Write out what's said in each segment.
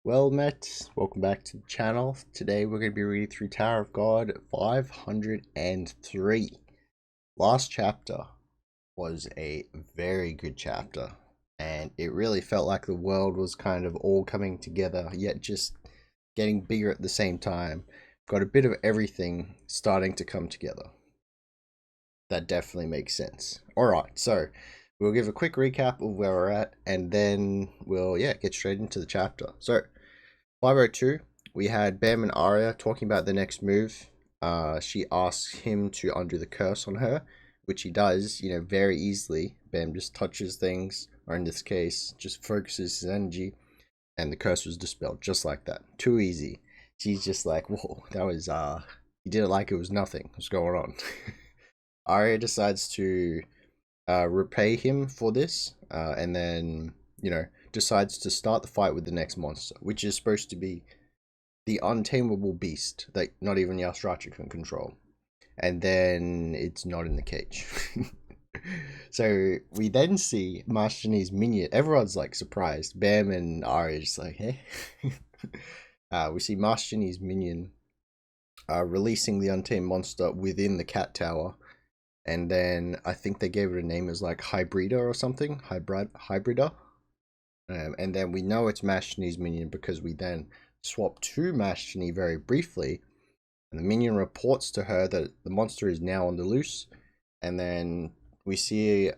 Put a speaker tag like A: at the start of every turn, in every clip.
A: Well met, welcome back to the channel. Today we're going to be reading through Tower of God 503. Last chapter was a very good chapter, and it really felt like the world was kind of all coming together, yet just getting bigger at the same time. Got a bit of everything starting to come together. That definitely makes sense. Alright, so we'll give a quick recap of where we're at, and then we'll get straight into the chapter. So 502, we had Bam and Aria talking about the next move. She asks him to undo the curse on her, which he does, very easily. Bam just touches things, or in this case, just focuses his energy, and the curse was dispelled just like that. Too easy. She's just like, whoa, that was, he did it like it was nothing. What's going on? Aria decides to repay him for this, and then, decides to start the fight with the next monster, which is supposed to be the untamable beast that not even Yastracha can control. And then it's not in the cage. So we then see Mascheny's minion. Everyone's like surprised. Bam and Aria just like, hey. We see Mascheny's minion releasing the untamed monster within the cat tower. And then I think they gave it a name as like Hybrida or something. Hybrida. And then we know it's Mascheny's minion because we then swap to Mascheny very briefly. And the minion reports to her that the monster is now on the loose. And then we see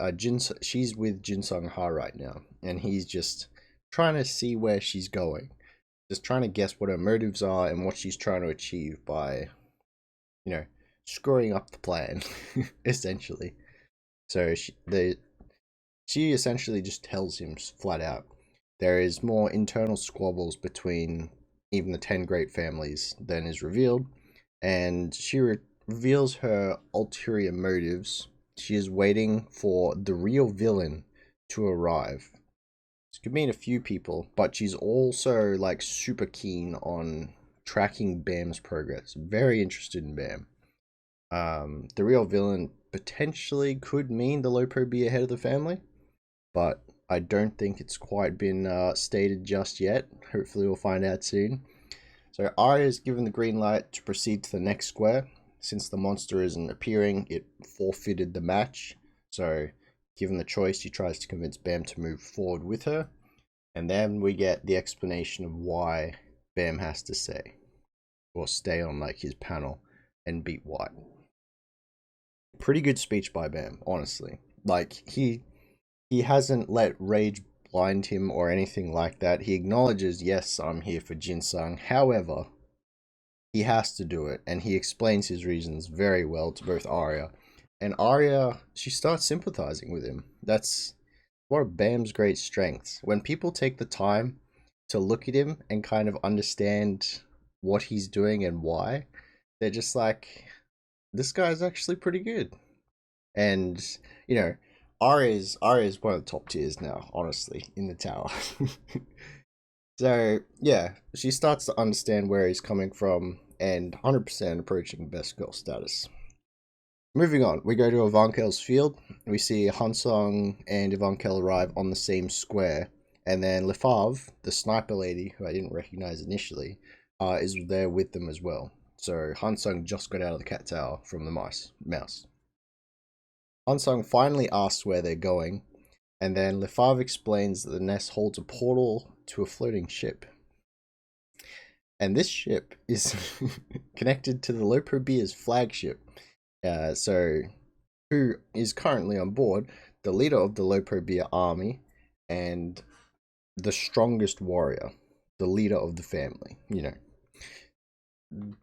A: she's with Jinsung Ha right now. And he's just trying to see where she's going. Just trying to guess what her motives are and what she's trying to achieve by, screwing up the plan, essentially. So she essentially just tells him flat out, there is more internal squabbles between even the 10 great families than is revealed, and she reveals her ulterior motives. She is waiting for the real villain to arrive. This could mean a few people, but she's also like super keen on tracking Bam's progress. Very interested in Bam. The real villain potentially could mean the Lo Po Bia head of the family, but I don't think it's quite been stated just yet. Hopefully we'll find out soon. So Aria is given the green light to proceed to the next square. Since the monster isn't appearing, it forfeited the match. So given the choice, she tries to convince Bam to move forward with her. And then we get the explanation of why Bam has to stay on like his panel and beat White. Pretty good speech by Bam, honestly. Like he hasn't let rage blind him or anything like that. He acknowledges, yes, I'm here for Jinsung. However, he has to do it, and he explains his reasons very well to both Aria. And Aria, she starts sympathizing with him. That's one of Bam's great strengths. When people take the time to look at him and kind of understand what he's doing and why, they're just like, this guy's actually pretty good. And, Aria's one of the top tiers now, honestly, in the tower. So, yeah, she starts to understand where he's coming from and 100% approaching best girl status. Moving on, we go to Evankhell's field. We see Jinsung and Evankhell arrive on the same square. And then Lefave, the sniper lady, who I didn't recognize initially, is there with them as well. So Jinsung just got out of the cat tower from the mouse. Jinsung finally asks where they're going, and then Lefave explains that the nest holds a portal to a floating ship. And this ship is connected to the Lo Po Bia's flagship. So who is currently on board, the leader of the Lo Po Bia army, and the strongest warrior, the leader of the family,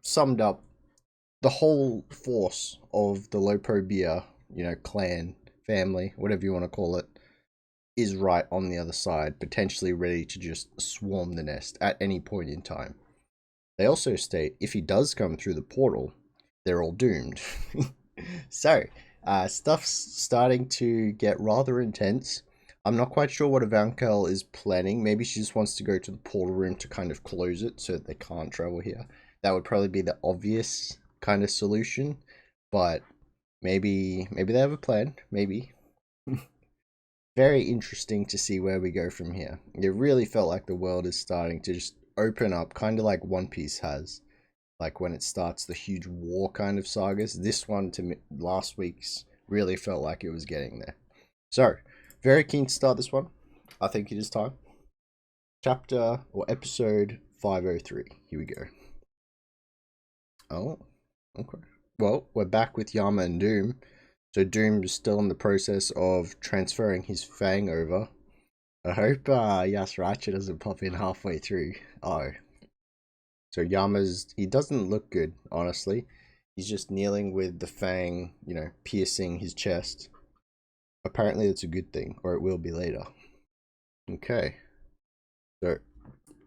A: summed up, the whole force of the Lo Po Bia, clan, family, whatever you want to call it, is right on the other side, potentially ready to just swarm the nest at any point in time. They also state if he does come through the portal, they're all doomed. So, stuff's starting to get rather intense. I'm not quite sure what Evankhell is planning. Maybe she just wants to go to the portal room to kind of close it so that they can't travel here. That would probably be the obvious kind of solution, but maybe they have a plan. Maybe. Very interesting to see where we go from here. It really felt like the world is starting to just open up kind of like One Piece has. Like when it starts the huge war kind of sagas. This one to me, last week's really felt like it was getting there. So, very keen to start this one. I think it is time. Chapter or episode 503. Here we go. Oh, okay. Well, we're back with Yama and Doom. So Doom is still in the process of transferring his Fang over. I hope Yasracha doesn't pop in halfway through. Oh. So he doesn't look good, honestly. He's just kneeling with the Fang, piercing his chest. Apparently that's a good thing, or it will be later. Okay. So,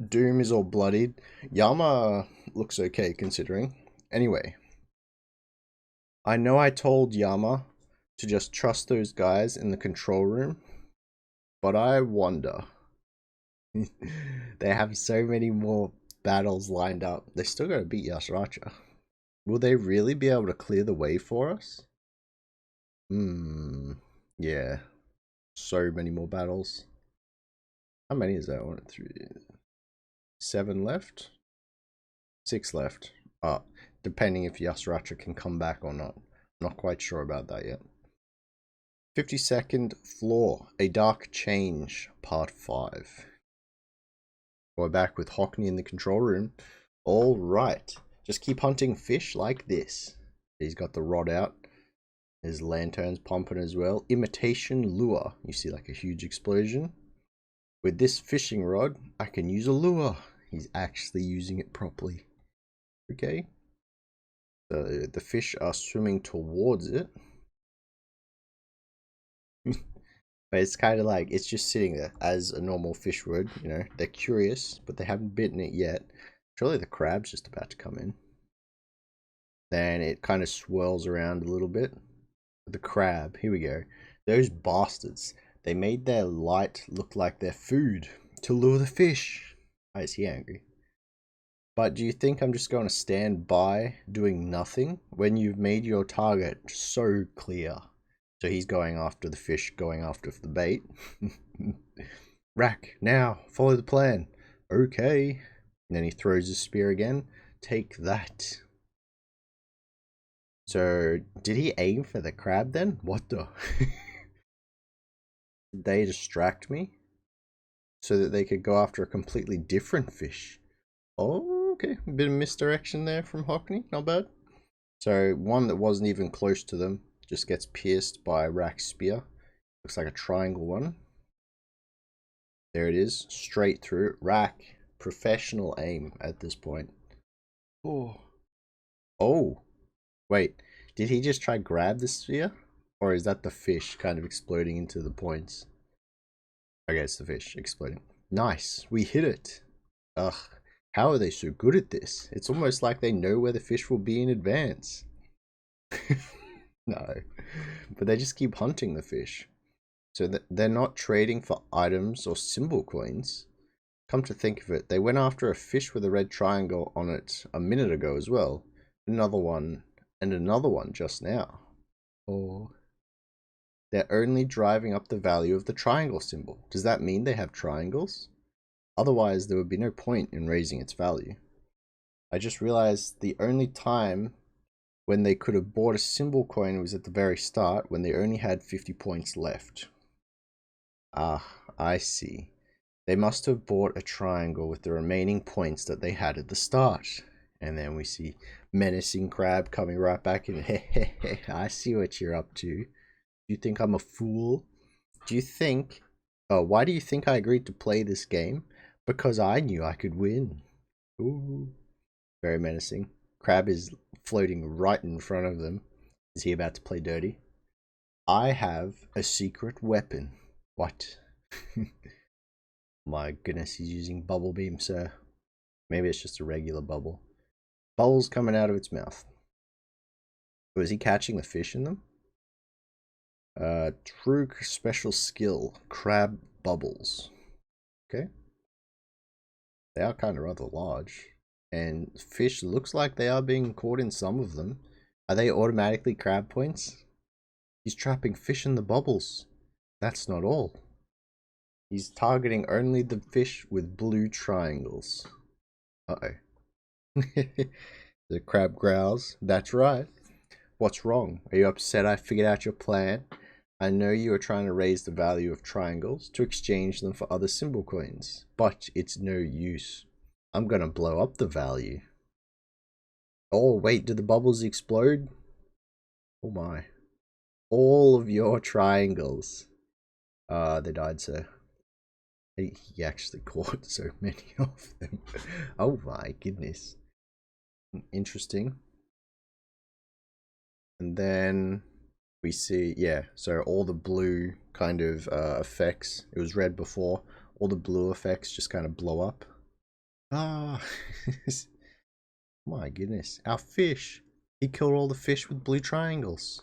A: Doom is all bloodied. Yama looks okay, considering. Anyway. I know I told Yama to just trust those guys in the control room, but I wonder. They have so many more battles lined up. They still gotta beat Yasracha. Will they really be able to clear the way for us? Yeah. So many more battles. How many is that? 1, 3, 7 left? 6 left. Depending if Yasracha can come back or not. Not quite sure about that yet. 52nd floor. A Dark Change, part 5. We're back with Hockney in the control room. Alright. Just keep hunting fish like this. He's got the rod out. His lantern's pumping as well. Imitation lure. You see like a huge explosion. With this fishing rod, I can use a lure. He's actually using it properly. Okay. So the fish are swimming towards it. But it's kind of like, it's just sitting there as a normal fish would, They're curious, but they haven't bitten it yet. Surely the crab's just about to come in. Then it kind of swirls around a little bit. The crab, here we go. Those bastards. They made their light look like their food to lure the fish. Why is he angry? But do you think I'm just going to stand by doing nothing when you've made your target so clear? So he's going after the fish, going after the bait. Rack, now, follow the plan. Okay. And then he throws his spear again. Take that. So, did he aim for the crab then? What the? Did they distract me? So that they could go after a completely different fish. Oh, okay. A bit of misdirection there from Hockney. Not bad. So, one that wasn't even close to them just gets pierced by Rack's spear. Looks like a triangle one. There it is. Straight through. Rack. Professional aim at this point. Oh. Oh. Wait. Did he just try grab the spear? Or is that the fish kind of exploding into the points? Okay, it's the fish exploding. Nice. We hit it. Ugh. How are they so good at this? It's almost like they know where the fish will be in advance. No. But they just keep hunting the fish. So they're not trading for items or symbol coins. Come to think of it, they went after a fish with a red triangle on it a minute ago as well. Another one, and another one just now. Oh. They're only driving up the value of the triangle symbol. Does that mean they have triangles? Otherwise, there would be no point in raising its value. I just realized the only time when they could have bought a symbol coin was at the very start, when they only had 50 points left. Ah, I see. They must have bought a triangle with the remaining points that they had at the start. And then we see menacing crab coming right back in. Hey, I see what you're up to. Do you think I'm a fool? Do you think... Oh, why do you think I agreed to play this game? Because I knew I could win. Ooh. Very menacing. Crab is floating right in front of them. Is he about to play dirty? I have a secret weapon. What? My goodness, he's using bubble beam, sir. Maybe it's just a regular bubble. Bubbles coming out of its mouth. Was he catching the fish in them? True special skill. Crab bubbles. Okay. They are kind of rather large. And fish looks like they are being caught in some of them. Are they automatically crab points? He's trapping fish in the bubbles. That's not all. He's targeting only the fish with blue triangles. Uh-oh. The crab growls. That's right. What's wrong? Are you upset I figured out your plan? I know you are trying to raise the value of triangles to exchange them for other symbol coins, but it's no use. I'm gonna blow up the value. Oh, wait, did the bubbles explode? Oh my. All of your triangles. They died, sir. He actually caught so many of them. Oh my goodness. Interesting. And then we see, yeah, so all the blue kind of effects, it was red before, all the blue effects just kind of blow up. Ah, my goodness, our fish. He killed all the fish with blue triangles.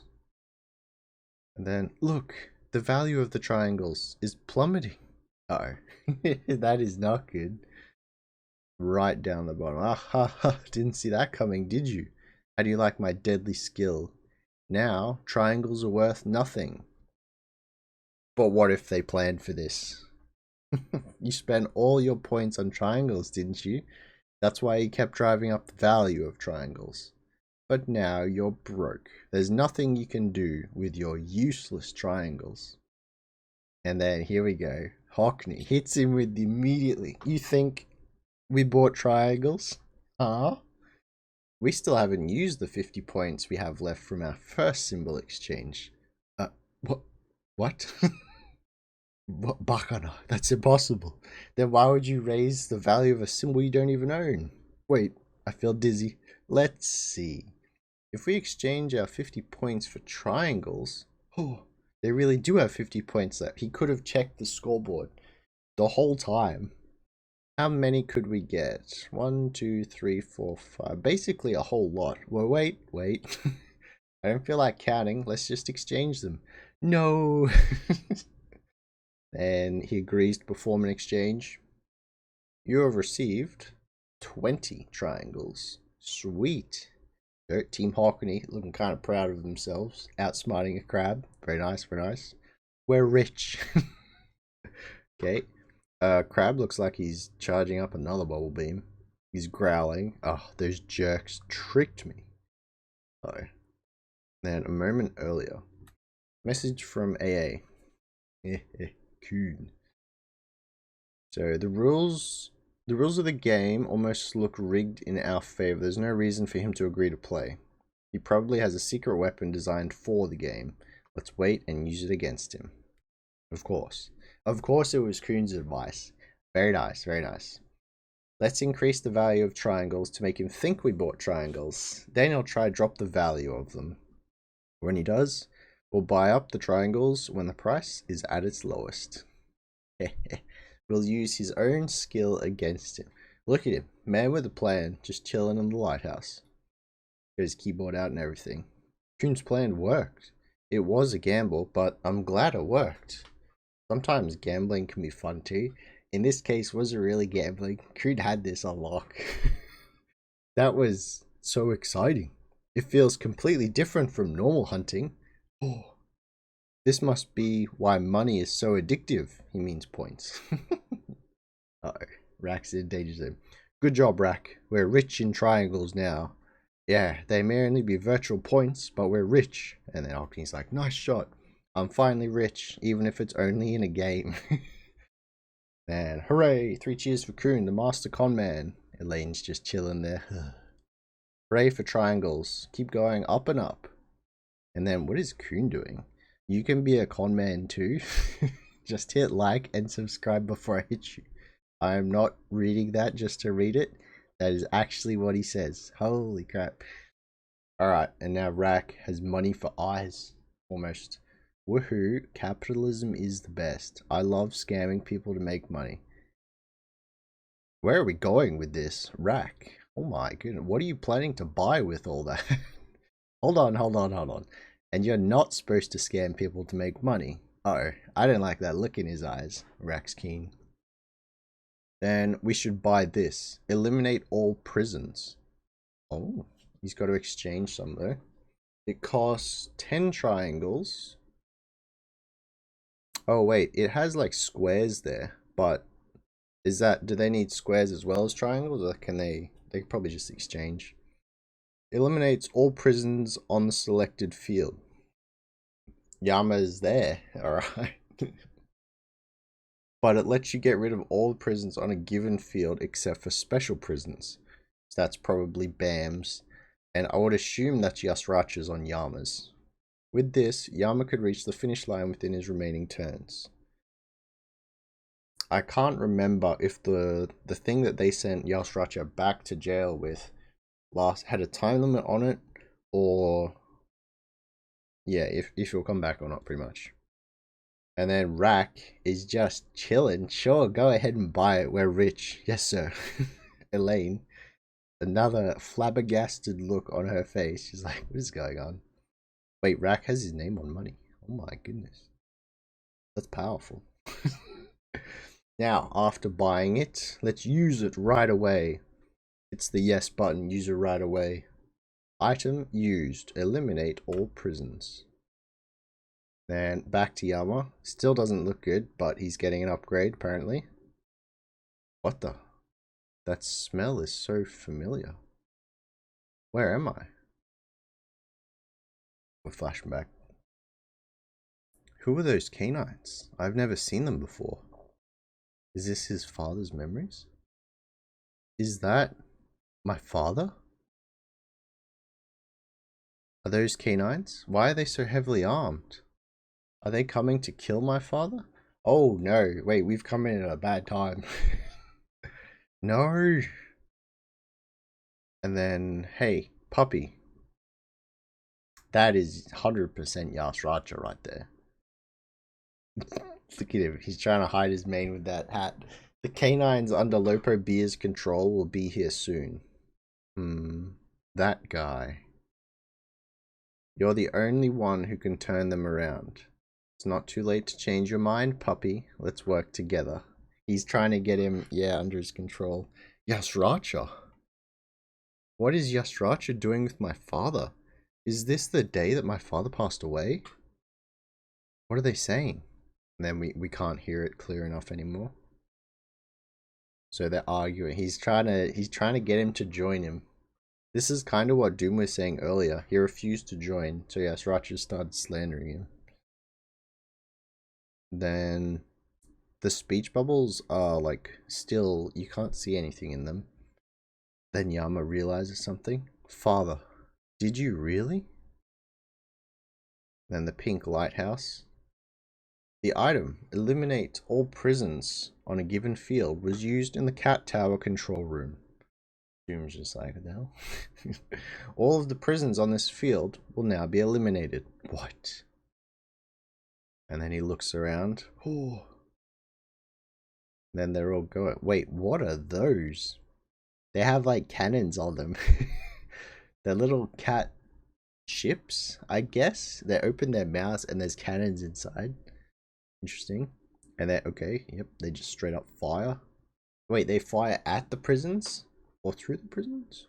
A: And then, look, the value of the triangles is plummeting. Oh, that is not good. Right down the bottom. Ah ha ha, didn't see that coming, did you? How do you like my deadly skill? Now, triangles are worth nothing. But what if they planned for this? You spent all your points on triangles, didn't you? That's why you kept driving up the value of triangles. But now you're broke. There's nothing you can do with your useless triangles. And then here we go. Hockney hits him with immediately. You think we bought triangles? Huh? We still haven't used the 50 points we have left from our first symbol exchange. What? What? Bakana, that's impossible. Then why would you raise the value of a symbol you don't even own? Wait, I feel dizzy. Let's see. If we exchange our 50 points for triangles, oh, they really do have 50 points left. He could have checked the scoreboard the whole time. How many could we get? 1, 2, 3, 4, 5. Basically a whole lot. Well, wait. I don't feel like counting. Let's just exchange them. No. And he agrees to perform an exchange. You have received 20 triangles. Sweet. Team Mascheny looking kind of proud of themselves. Outsmarting a crab. Very nice, very nice. We're rich. Okay. Crab looks like he's charging up another bubble beam. He's growling. Oh, those jerks tricked me. Oh. Then a moment earlier. Message from AA. Coon. So the rules of the game almost look rigged in our favor. There's no reason for him to agree to play. He probably has a secret weapon designed for the game. Let's wait and use it against him. Of course. Of course it was Coon's advice. Very nice, very nice. Let's increase the value of triangles to make him think we bought triangles. Then he'll try drop the value of them. When he does, we'll buy up the triangles when the price is at its lowest. We'll use his own skill against him. Look at him, man with a plan, just chilling in the lighthouse. Got his keyboard out and everything. Coon's plan worked. It was a gamble, but I'm glad it worked. Sometimes gambling can be fun too. In this case, was it really gambling? Coon had this on lock. That was so exciting. It feels completely different from normal hunting. Oh. This must be why money is so addictive. He means points. Uh-oh. Rack's in danger zone. Good job, Rack. We're rich in triangles now. Yeah, they may only be virtual points, but we're rich. And then Hockney's like, nice shot. I'm finally rich, even if it's only in a game. Man, hooray! 3 cheers for Coon, the master con man. Elaine's just chilling there. Hooray for triangles. Keep going up and up. And then what is Coon doing? You can be a con man too. Just hit like and subscribe before I hit you. I'm not reading that just to read it. That is actually what he says. Holy crap. Alright, and now Rack has money for eyes. Almost. Woohoo, capitalism is the best. I love scamming people to make money. Where are we going with this? Rack. Oh my goodness. What are you planning to buy with all that? Hold on. And you're not supposed to scam people to make money. Uh-oh, I don't like that look in his eyes. Rack's keen. Then we should buy this. Eliminate all prisons. Oh, he's got to exchange some though. It costs 10 triangles. Oh wait, it has like squares there, but Is that, do they need squares as well as triangles, or can they can probably just exchange? Eliminates all prisons on the selected field. Yama is there, alright. But it lets you get rid of all the prisons on a given field except for special prisons. So that's probably BAMs. And I would assume that's Yasrachas on Yamas. With this, Yama could reach the finish line within his remaining turns. I can't remember if the thing that they sent Yasracha back to jail with had a time limit on it, or yeah, if he'll come back or not, pretty much. And then Rack is just chilling. Sure, go ahead and buy it. We're rich. Yes, sir. Elaine, another flabbergasted look on her face. She's like, what is going on? Wait, Rack has his name on money. Oh my goodness. That's powerful. Now, after buying it, let's use it right away. It's the yes button. Use it right away. Item used. Eliminate all prisons. Then back to Yama. Still doesn't look good, but he's getting an upgrade apparently. What the? That smell is so familiar. Where am I? We're flashing back. Who are those canines? I've never seen them before. Is this his father's memories? Is that my father? Are those canines? Why are they so heavily armed? Are they coming to kill my father? Oh no, wait, we've come in at a bad time. No. And then, hey, puppy. That is 100% Yasracha right there. Look at him, he's trying to hide his mane with that hat. The canines under Lo Po Bia's control will be here soon. That guy. You're the only one who can turn them around. It's not too late to change your mind, puppy. Let's work together. He's trying to get him, yeah, under his control. Yasracha. What is Yasracha doing with my father? Is this the day that my father passed away? What are they saying? And then we can't hear it clear enough anymore. So they're arguing. He's trying to get him to join him. This is kind of what Doom was saying earlier. He refused to join, so Yasracha started slandering him. Then the speech bubbles are like still, you can't see anything in them. Then Yama realizes something. Father, did you really? Then the pink lighthouse. The item, eliminate all prisons on a given field, was used in the cat tower control room. Doom's just like, what the hell? All of the prisons on this field will now be eliminated. What? And then he looks around. Oh. Then they're all going. Wait, what are those? They have like cannons on them. They're little cat ships, I guess. They open their mouths and there's cannons inside. Interesting. And they're okay. Yep, they just straight up fire. Wait, they fire at the prisons? Or through the prisons?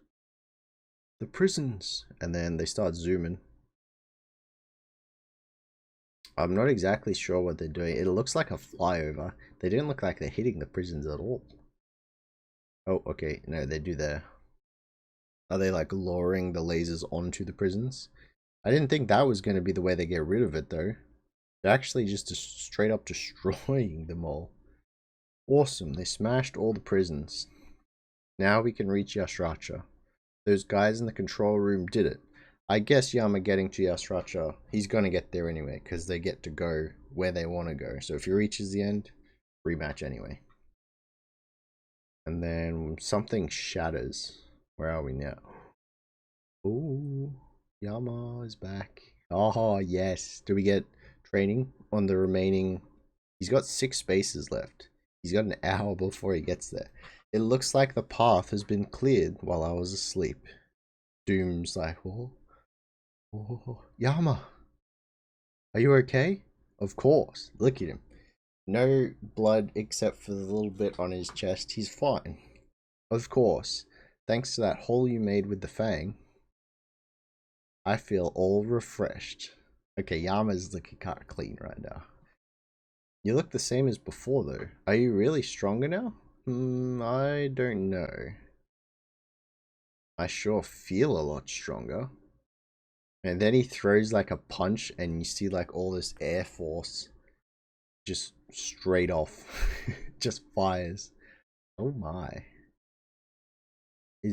A: The prisons. And then they start zooming. I'm not exactly sure what they're doing. It looks like a flyover. They don't look like they're hitting the prisons at all. Oh, okay. No, they do there. Are they like lowering the lasers onto the prisons? I didn't think that was going to be the way they get rid of it though. They're actually just straight up destroying them all. Awesome. They smashed all the prisons. Now we can reach Yasracha. Those guys in the control room did it. I guess Yama getting to Yasracha, he's going to get there anyway, because they get to go where they want to go. So if he reaches the end, rematch anyway. And then something shatters. Where are we now? Oh, Yama is back. Oh, yes. Do we get training on the remaining? He's got 6 spaces left. He's got an hour before he gets there. It looks like the path has been cleared while I was asleep. Doom's like, oh, Yama, are you okay? Of course. Look at him. No blood except for the little bit on his chest. He's fine. Of course. Thanks to that hole you made with the fang, I feel all refreshed. Okay, Yama's looking kind of clean right now. You look the same as before though. Are you really stronger now? I don't know. I sure feel a lot stronger. And then he throws like a punch and you see like all this air force just straight off. Just fires. Oh my.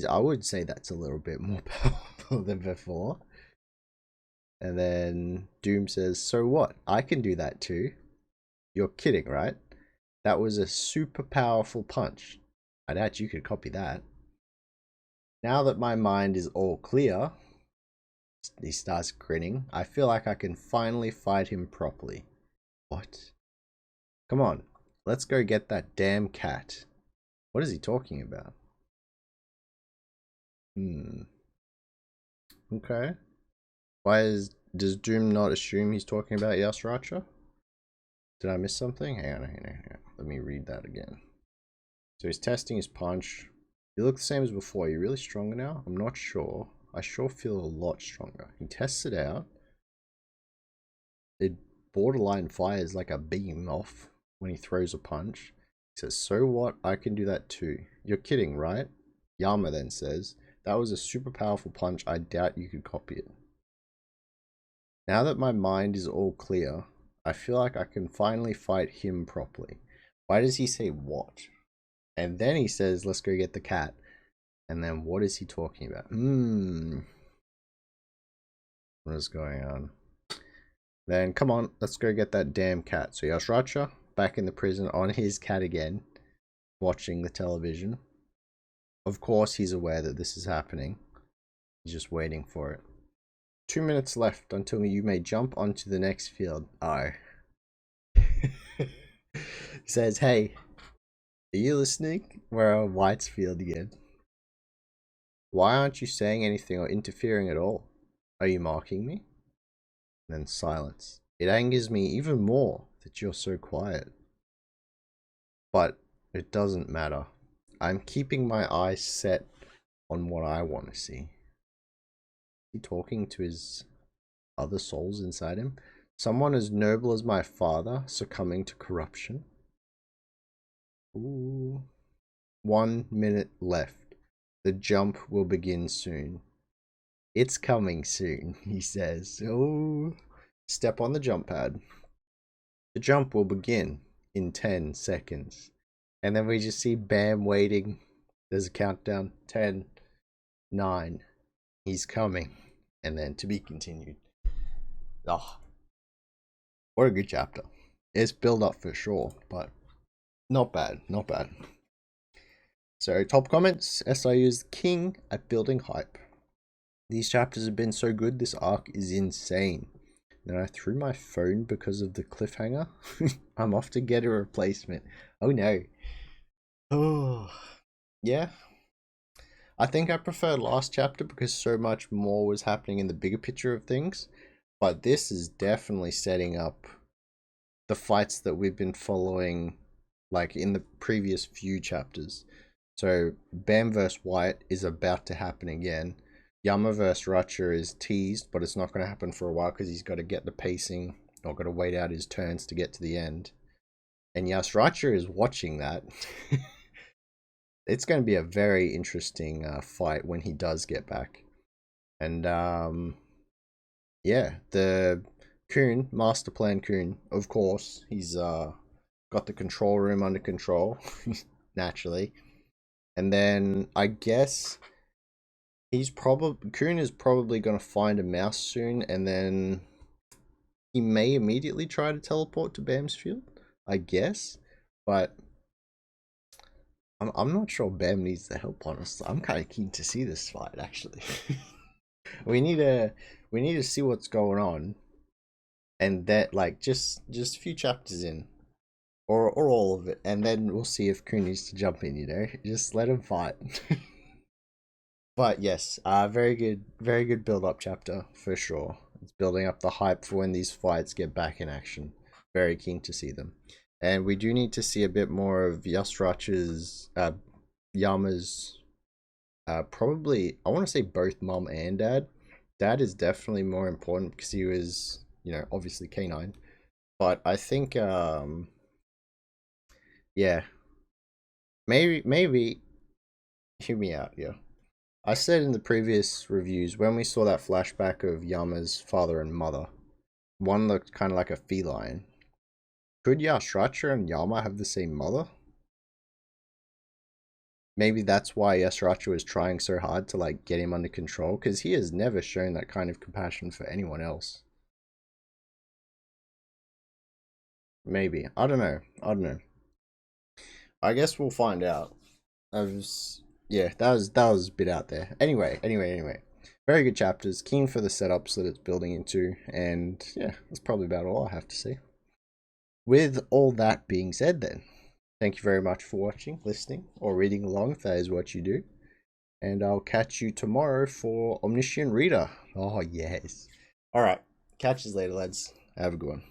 A: I would say that's a little bit more powerful than before. And then Doom says, so what? I can do that too. You're kidding, right? That was a super powerful punch. I doubt you could copy that. Now that my mind is all clear, he starts grinning. I feel like I can finally fight him properly. What? Come on, let's go get that damn cat. What is he talking about? Okay. Does Doom not assume he's talking about Yasracha? Did I miss something? Hang on. Let me read that again. So he's testing his punch. You look the same as before. You're really stronger now? I'm not sure. I sure feel a lot stronger. He tests it out. It borderline fires like a beam off when he throws a punch. He says, so what? I can do that too. You're kidding, right? Yama then says, that was a super powerful punch. I doubt you could copy it. Now that my mind is all clear, I feel like I can finally fight him properly. Why does he say what? And then he says, let's go get the cat. And then what is he talking about? What is going on? Then come on, let's go get that damn cat. So Yasracha back in the prison on his cat again, watching the television. Of course he's aware that this is happening. He's just waiting for it. 2 minutes left until you may jump onto the next field. Oh. Says, hey, are you listening? We're on White's field again. Why aren't you saying anything or interfering at all? Are you mocking me? And then silence. It angers me even more that you're so quiet. But it doesn't matter. I'm keeping my eyes set on what I want to see. Is he talking to his other souls inside him? Someone as noble as my father succumbing to corruption? Ooh. 1 minute left. The jump will begin soon. It's coming soon, he says. Oh, step on the jump pad. The jump will begin in 10 seconds. And then we just see Bam waiting. There's a countdown. 10, 9. He's coming. And then to be continued. Oh, what a good chapter. It's build up for sure, but not bad, not bad. So top comments, SIU is king at building hype. These chapters have been so good, this arc is insane. Then I threw my phone because of the cliffhanger. I'm off to get a replacement. Oh no. Oh, yeah. I think I preferred last chapter because so much more was happening in the bigger picture of things. But this is definitely setting up the fights that we've been following like in the previous few chapters. So Bam vs. White is about to happen again. Yama vs. Ratcha is teased, but it's not going to happen for a while because he's got to get the pacing, or got to wait out his turns to get to the end. And Ratcha is watching that. It's going to be a very interesting fight when he does get back. And yeah, the Kun, Master Plan Kun, of course, he's got the control room under control, naturally. And then I guess Kun is probably going to find a mouse soon, and then he may immediately try to teleport to Bam's field, I guess. But I'm not sure Bam needs the help, honestly. I'm kind of keen to see this fight, actually. we need to see what's going on, and that like just a few chapters in, or all of it, and then we'll see if Kun needs to jump in. Just let him fight. But yes, very good build up chapter for sure. It's building up the hype for when these fights get back in action. Very keen to see them. And we do need to see a bit more of Yasracha's, Yama's, probably, I want to say both mom and dad. Dad is definitely more important because he was, obviously K9. But I think, yeah, maybe, hear me out, yeah. I said in the previous reviews, when we saw that flashback of Yama's father and mother, one looked kind of like a feline. Could Yasracha and Yama have the same mother? Maybe that's why Yasracha was trying so hard to like get him under control, because he has never shown that kind of compassion for anyone else. Maybe. I don't know. I don't know. I guess we'll find out. Yeah, that was a bit out there. Anyway. Very good chapters. Keen for the setups that it's building into, and yeah, that's probably about all I have to say. With all that being said, then, thank you very much for watching, listening, or reading along if that is what you do. And I'll catch you tomorrow for Omniscient Reader. Oh, yes. Alright, catch you later, lads. Have a good one.